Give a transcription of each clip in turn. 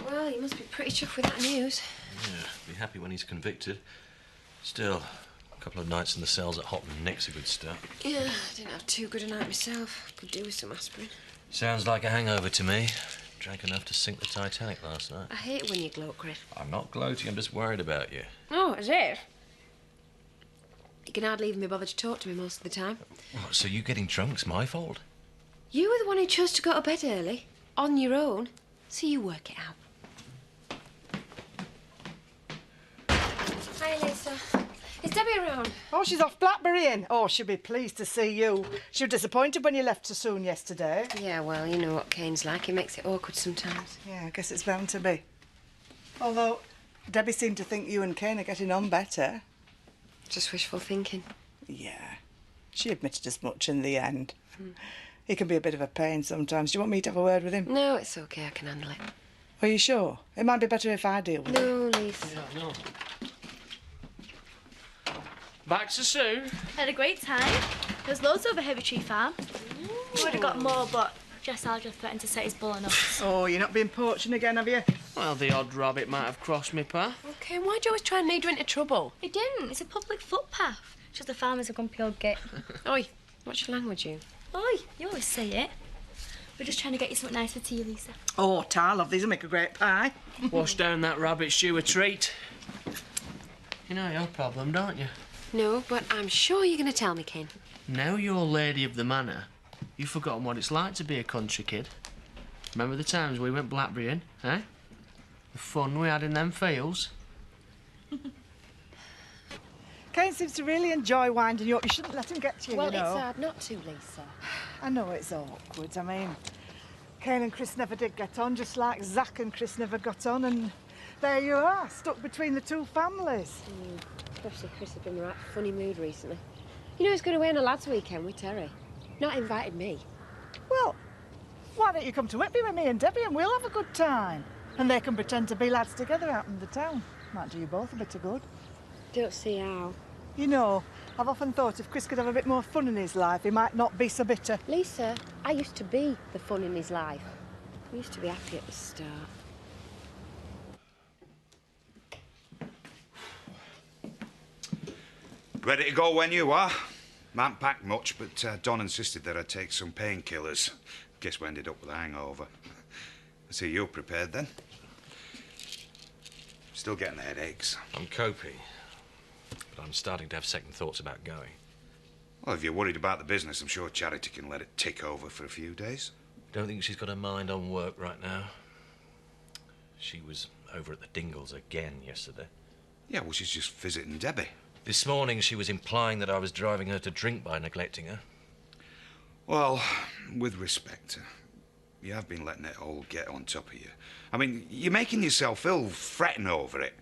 Well, he must be pretty chuffed with that news. Yeah, be happy when he's convicted. Still, a couple of nights in the cells at Hopton Nick's a good start. Yeah, I didn't have too good a night myself. Could do with some aspirin. Sounds like a hangover to me. Drank enough to sink the Titanic last night. I hate it when you gloat, Chris. I'm not gloating, I'm just worried about you. Oh, is it? You can hardly even be bothered to talk to me most of the time. What, so you getting drunk's my fault? You were the one who chose to go to bed early, on your own, so you work it out. Hi, Lisa. Is Debbie around? Oh, she's off blackberrying. Oh, she'll be pleased to see you. She was disappointed when you left so soon yesterday. Yeah, well, you know what Kane's like. He makes it awkward sometimes. Yeah, I guess it's bound to be. Although, Debbie seemed to think you and Kane are getting on better. Just wishful thinking. Yeah. She admitted as much in the end. He can be a bit of a pain sometimes. Do you want me to have a word with him? No, it's okay. I can handle it. Are you sure? It might be better if I deal with it. No, Lisa. Yeah, no. Back so soon? Had a great time. There's loads over Heavy Tree Farm. We would have got more, but Jess Alger threatened to set his bull on us. Oh, you're not being poaching again, have you? Well, the odd rabbit might have crossed me path. Okay, why'd you always try and lead her into trouble? It didn't. It's a public footpath. It's just the farmers are grumpy old git. Oi, what's your language, you? Oi, you always say it. We're just trying to get you something nice for tea, Lisa. Oh, Tar, love, these will make a great pie. Wash down that rabbit stew a treat. You know your problem, don't you? No, but I'm sure you're going to tell me, Kane. Now you're lady of the manor, you've forgotten what it's like to be a country kid. Remember the times we went blackberrying, eh? The fun we had in them fields. Kane seems to really enjoy winding you up. You shouldn't let him get to you, Well, you know. it's hard not to, Lisa. I know it's awkward. I mean, Kane and Chris never did get on, just like Zach and Chris never got on, and there you are, stuck between the two families. Especially Chris has been in a right funny mood recently. You know he's going away on a lads' weekend with Terry. Not invited me. Well, why don't you come to Whitby with me and Debbie and we'll have a good time? And they can pretend to be lads together out in the town. Might do you both a bit of good. Don't see how. You know, I've often thought if Chris could have a bit more fun in his life, he might not be so bitter. Lisa, I used to be the fun in his life. We used to be happy at the start. Ready to go when you are. Mightn't pack much, but Don insisted that I take some painkillers. Guess we ended up with a hangover. I see you're prepared then. Still getting the headaches. I'm coping, but I'm starting to have second thoughts about going. Well, if you're worried about the business, I'm sure Charity can let it tick over for a few days. Don't think she's got her mind on work right now. She was over at the Dingles again yesterday. Yeah, well, she's just visiting Debbie. This morning she was implying that I was driving her to drink by neglecting her. Well, with respect, you have been letting it all get on top of you. I mean, you're making yourself ill, fretting over it.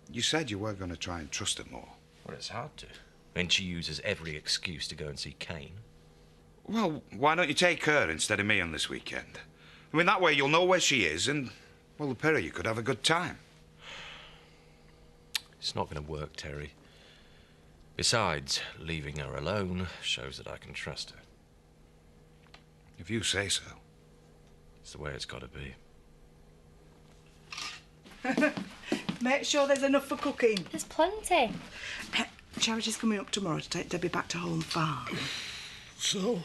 You said you were going to try and trust her more. Well, it's hard to, when she uses every excuse to go and see Kane. Well, why don't you take her instead of me on this weekend? I mean, that way you'll know where she is and, well, the pair of you could have a good time. It's not going to work, Terry. Besides, leaving her alone shows that I can trust her. If you say so. It's the way it's got to be. Make sure there's enough for cooking. There's plenty. Charity's coming up tomorrow to take Debbie back to Home Farm. So?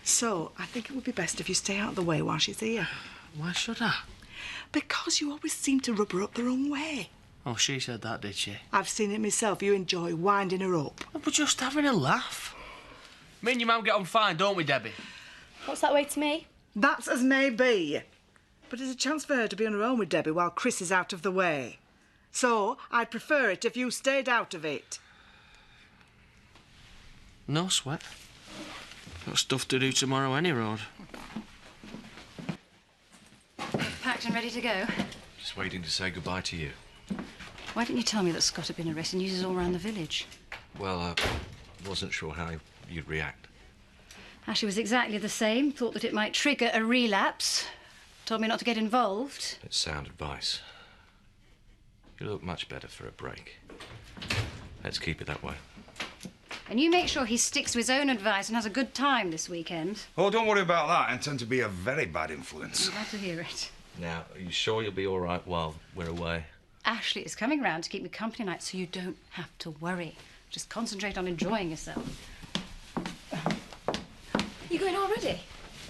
So, I think it would be best if you stay out of the way while she's here. Why should I? Because you always seem to rub her up the wrong way. Oh, she said that, did she? I've seen it myself. You enjoy winding her up. We're just having a laugh. Me and your mum get on fine, don't we, Debbie? What's that way to me? That's as may be. But it's a chance for her to be on her own with Debbie while Chris is out of the way. So, I'd prefer it if you stayed out of it. No sweat. Got stuff to do tomorrow any road. Packed and ready to go? Just waiting to say goodbye to you. Why didn't you tell me that Scott had been arrested and uses all around the village? Well, I wasn't sure how you'd react. Ashley was exactly the same. Thought that it might trigger a relapse. Told me not to get involved. It's sound advice. You look much better for a break. Let's keep it that way. And you make sure he sticks to his own advice and has a good time this weekend. Oh, don't worry about that. I intend to be a very bad influence. I'm glad to hear it. Now, are you sure you'll be all right while we're away? Ashley is coming round to keep me company tonight, so you don't have to worry. Just concentrate on enjoying yourself. You going already?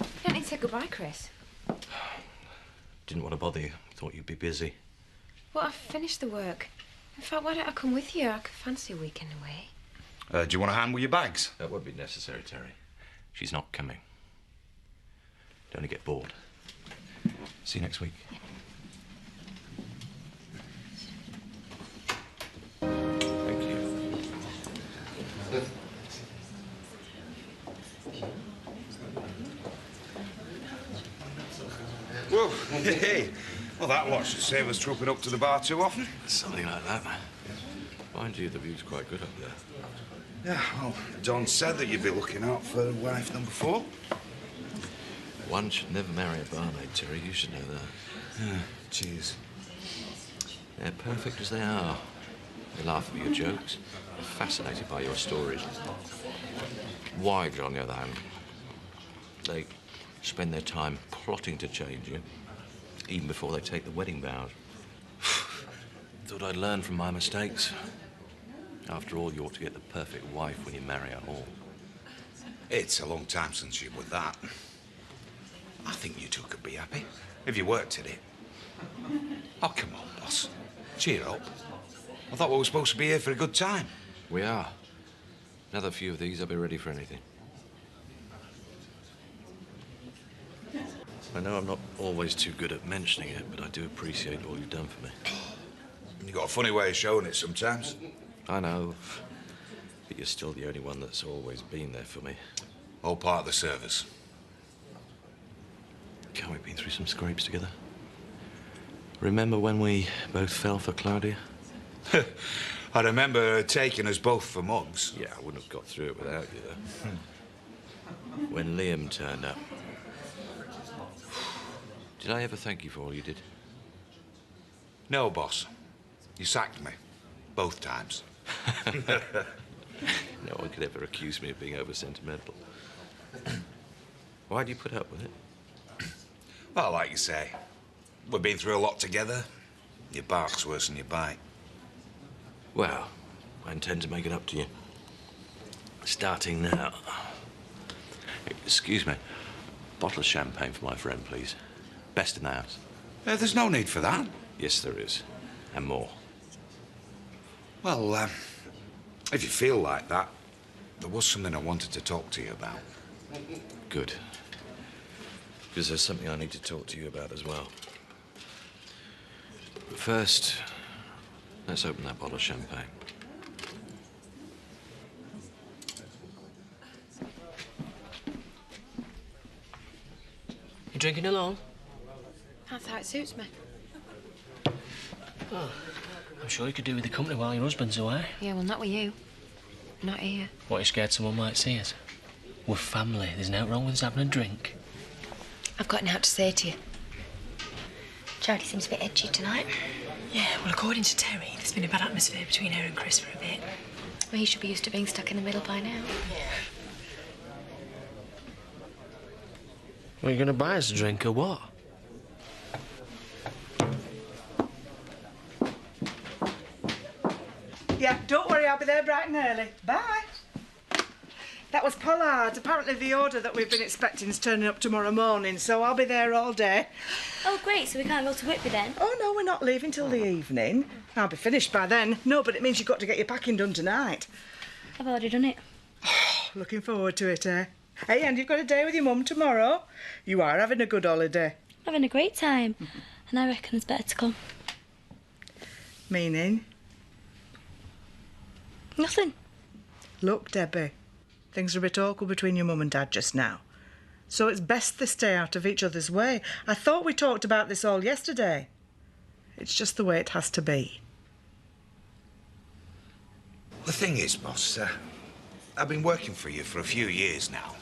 You don't need to say goodbye, Chris. Didn't want to bother you. Thought you'd be busy. Well, I've finished the work. In fact, why don't I come with you? I could fancy a weekend away. Do you want a hand with your bags? That won't be necessary, Terry. She's not coming. Don't get bored. See you next week. Thank you. Whoa, hey. Well, that lot should save us trooping up to the bar too often. Something like that. Mind you, the view's quite good up there. Yeah, well, Don said that you'd be looking out for wife number 4. One should never marry a barmaid, Terry. You should know that. Yeah, cheers. They're perfect as they are. They laugh at your jokes. They're fascinated by your stories. Wives, on the other hand, they spend their time plotting to change you, even before they take the wedding vows. Thought I'd learn from my mistakes. After all, you ought to get the perfect wife when you marry a whore. It's a long time since you were that. I think you two could be happy if you worked at it. Oh, come on, boss. Cheer up. I thought we were supposed to be here for a good time. We are. Another few of these, I'll be ready for anything. I know I'm not always too good at mentioning it, but I do appreciate all you've done for me. You got a funny way of showing it sometimes. I know, but you're still the only one that's always been there for me. All part of the service. Can't we been through some scrapes together? Remember when we both fell for Claudia? I remember her taking us both for mugs. Yeah, I wouldn't have got through it without you, though. When Liam turned up. Did I ever thank you for all you did? No, boss. You sacked me. Both times. No one could ever accuse me of being over-sentimental. Why do you put up with it? Well, like you say, we've been through a lot together. Your bark's worse than your bite. Well, I intend to make it up to you. Starting now. Excuse me. Bottle of champagne for my friend, please. Best in the house. There's no need for that. Yes, there is. And more. Well, if you feel like that, there was something I wanted to talk to you about. Good. Because there's something I need to talk to you about as well. But first, let's open that bottle of champagne. You drinking alone? That's how it suits me. Oh, I'm sure you could do with the company while your husband's away. Yeah, well, not with you. Not here. What, are you scared someone might see us? We're family. There's nothing wrong with us having a drink. I've got nothing to say to you. Charity seems a bit edgy tonight. Yeah, well, according to Terry, there's been a bad atmosphere between her and Chris for a bit. Well, he should be used to being stuck in the middle by now. Well, you going to buy us a drink or what? Yeah, don't worry, I'll be there bright and early. Bye. That was Pollard. Apparently the order that we've been expecting is turning up tomorrow morning, so I'll be there all day. Oh, great, so we can't go to Whitby then? Oh, no, we're not leaving till the evening. I'll be finished by then. No, but it means you've got to get your packing done tonight. I've already done it. Looking forward to it, eh? Hey, and you've got a day with your mum tomorrow. You are having a good holiday. Having a great time. And I reckon it's better to come. Meaning? Nothing. Look, Debbie, things are a bit awkward between your mum and Dad just now. So it's best they stay out of each other's way. I thought we talked about this all yesterday. It's just the way it has to be. The thing is, boss, I've been working for you for a few years now.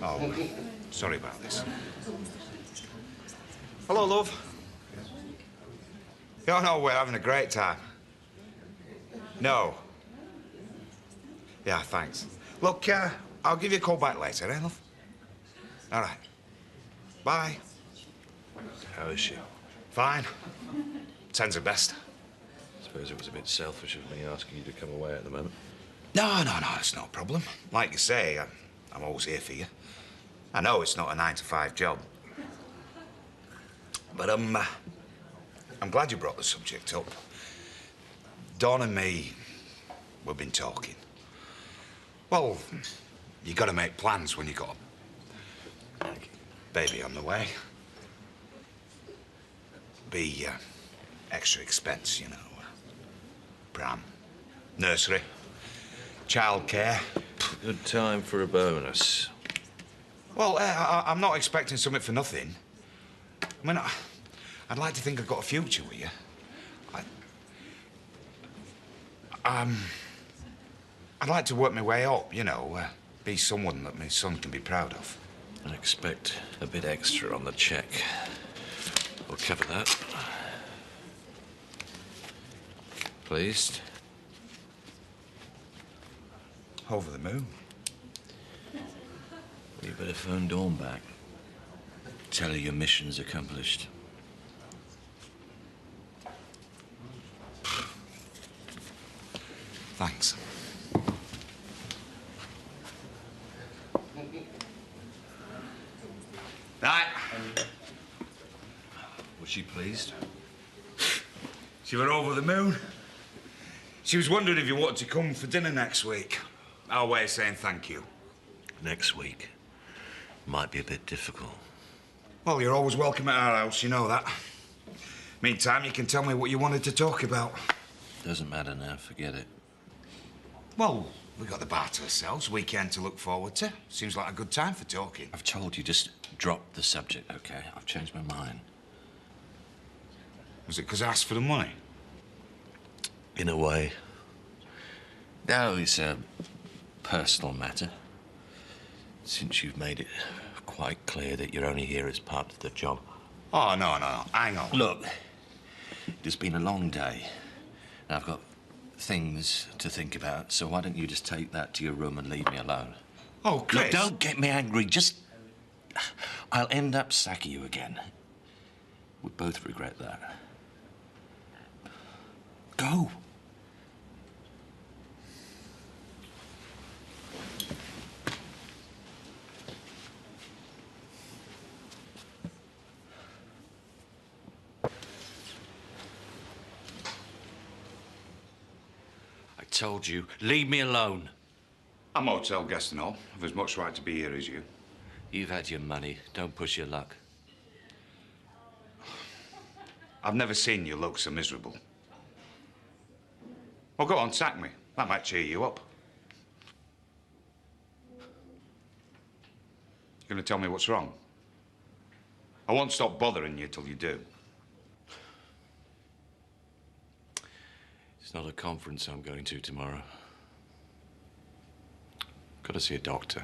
Oh, sorry about this. Hello, love. Oh, no, we're having a great time. No. Yeah, thanks. Look, I'll give you a call back later, eh, love? All right. Bye. How is she? Fine. Ten's her best. I suppose it was a bit selfish of me asking you to come away at the moment. No, it's no problem. Like you say, I'm always here for you. I know it's not a 9-to-5 job. But I'm glad you brought the subject up. Dawn and me, we've been talking. Well, you got to make plans when you got a baby on the way. Be extra expense, you know. Pram, nursery, childcare. Good time for a bonus. Well, I'm not expecting something for nothing. I mean, I'd like to think I've got a future with you. I'd like to work my way up, you know, be someone that my son can be proud of. I expect a bit extra on the check. We'll cover that. Pleased? Over the moon. Well, you better phone Dawn back. Tell her your mission's accomplished. Thanks. Right. Was she pleased? She were over the moon. She was wondering if you wanted to come for dinner next week. Our way of saying thank you. Next week. Might be a bit difficult. Well, you're always welcome at our house, you know that. Meantime, you can tell me what you wanted to talk about. Doesn't matter now, forget it. Well, we got the bar to ourselves, weekend to look forward to. Seems like a good time for talking. I've told you, just drop the subject, okay? I've changed my mind. Was it because I asked for the money? In a way. No, it's a personal matter. Since you've made it quite clear that you're only here as part of the job. Oh, no. Hang on. Look, it's been a long day. And I've got things to think about, so why don't you just take that to your room and leave me alone? Oh, Chris. Look, don't get me angry. Just... I'll end up sacking you again. We both regret that. Go. I told you, leave me alone. I'm hotel guest and all. I've as much right to be here as you. You've had your money. Don't push your luck. I've never seen you look so miserable. Well, go on, sack me. That might cheer you up. You gonna tell me what's wrong? I won't stop bothering you till you do. It's not a conference I'm going to tomorrow. Got to see a doctor.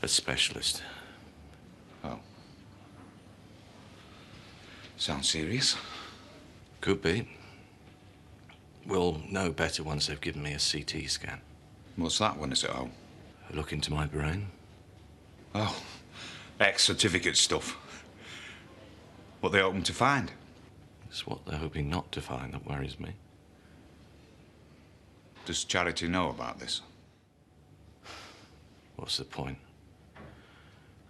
A specialist. Oh. Sounds serious. Could be. We'll know better once they've given me a CT scan. What's that when it's at home? A look into my brain. Oh, ex-certificate stuff. What they hoping to find? It's what they're hoping not to find that worries me. Does Charity know about this? What's the point?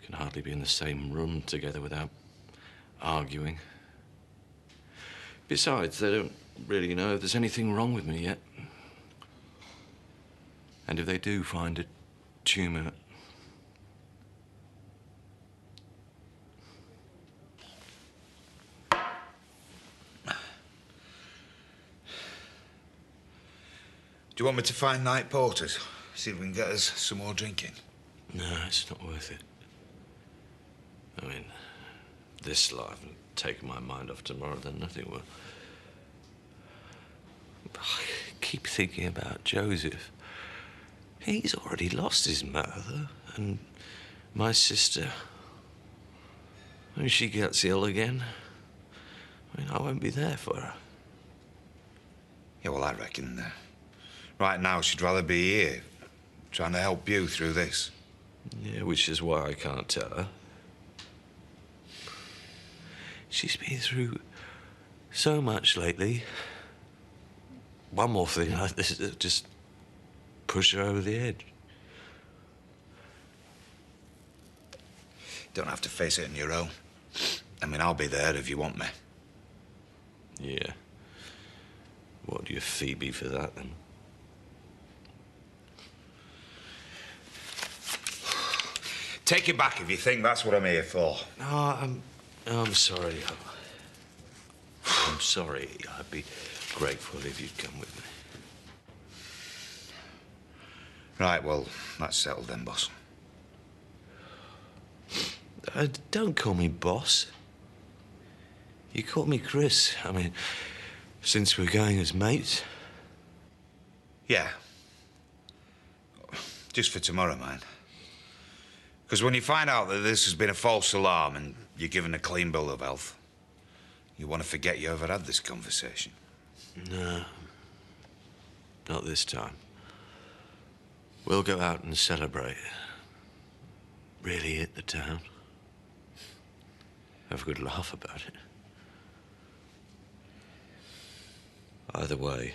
We can hardly be in the same room together without arguing. Besides, they don't really know if there's anything wrong with me yet. And if they do find a tumour... Do you want me to find night porters? See if we can get us some more drinking? No, it's not worth it. I mean, this life and taking my mind off tomorrow, then nothing will. I keep thinking about Joseph. He's already lost his mother, and my sister. When she gets ill again, I mean, I won't be there for her. Yeah, well, I reckon right now she'd rather be here, trying to help you through this. Yeah, which is why I can't tell her. She's been through so much lately. One more thing like this just push her over the edge. Don't have to face it on your own. I mean, I'll be there if you want me. Yeah. What do you Phoebe for that, then? Take it back if you think that's what I'm here for. No, I'm sorry. I'm sorry. I'd be grateful if you'd come with me. Right, well, that's settled then, boss. Don't call me boss. You call me Chris. I mean, since we're going as mates. Yeah. Just for tomorrow, mind. Because when you find out that this has been a false alarm and you're given a clean bill of health, you want to forget you ever had this conversation. No. Not this time. We'll go out and celebrate. Really hit the town. Have a good laugh about it. Either way,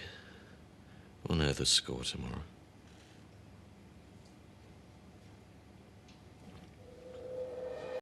we'll know the score tomorrow.